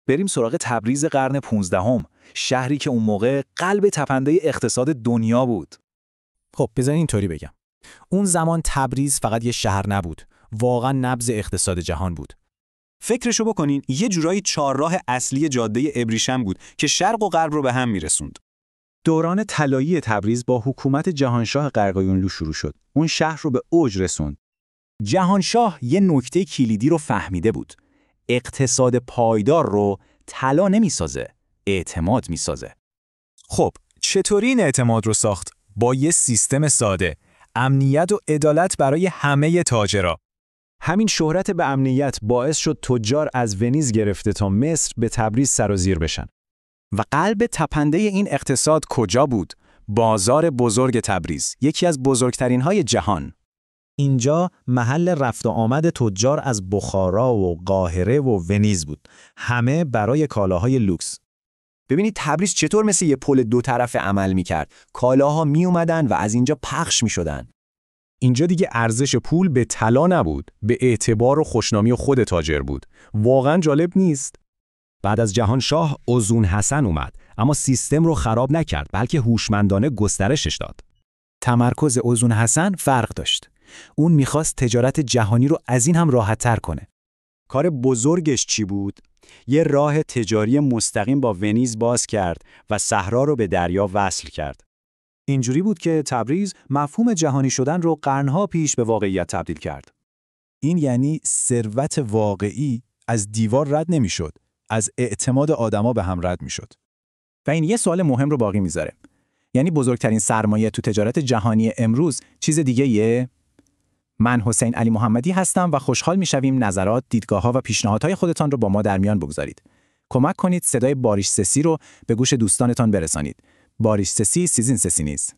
بریم سراغ تبریز قرن 15، شهری که اون موقع قلب تپنده اقتصاد دنیا بود. خب بذارین اینطوری بگم. اون زمان تبریز فقط یه شهر نبود، واقعا نبض اقتصاد جهان بود. فکرشو بکنین، یه جورایی چهارراه اصلی جاده ابریشم بود که شرق و غرب رو به هم میرسوند. دوران طلایی تبریز با حکومت جهانشاه قرقایونلو شروع شد. اون شهر رو به اوج رسوند. جهانشاه یه نکته کلیدی رو فهمیده بود. اقتصاد پایدار رو طلا نمیسازه، اعتماد میسازه. خب چطوری این اعتماد رو ساخت؟ با یه سیستم ساده، امنیت و عدالت برای همه تاجرا. همین شهرت به امنیت باعث شد تجار از ونیز گرفته تا مصر به تبریز سرازیر بشن. و قلب تپنده این اقتصاد کجا بود؟ بازار بزرگ تبریز، یکی از بزرگترین‌های جهان. اینجا محل رفت و آمد تجار از بخارا و قاهره و ونیز بود، همه برای کالاهای لوکس. ببینید تبریز چطور مثل یه پل دو طرفه عمل می‌کرد. کالاها می اومدن و از اینجا پخش می‌شدن. اینجا دیگه ارزش پول به طلا نبود، به اعتبار و خوشنامی خود تاجر بود. واقعا جالب نیست؟ بعد از جهانشاه اوزون حسن اومد، اما سیستم رو خراب نکرد، بلکه هوشمندانه گسترشش داد. تمرکز اوزون حسن فرق داشت. اون میخواست تجارت جهانی رو از این هم راحت‌تر کنه. کار بزرگش چی بود؟ یه راه تجاری مستقیم با ونیز باز کرد و صحرا رو به دریا وصل کرد. اینجوری بود که تبریز مفهوم جهانی شدن رو قرنها پیش به واقعیت تبدیل کرد. این یعنی ثروت واقعی از دیوار رد نمیشد، از اعتماد آدما به هم رد میشد. و این یه سوال مهم رو باقی میذاره. یعنی بزرگترین سرمایه تو تجارت جهانی امروز چیز دیگه یه؟ من حسین علی محمدی هستم و خوشحال میشویم نظرات، دیدگاه‌ها و پیشنهادهای خودتان رو با ما در میان بگذارید. کمک کنید صدای باریش سسی رو به گوش دوستانتان برسانید. باریش سسی سیزین سسی نیز.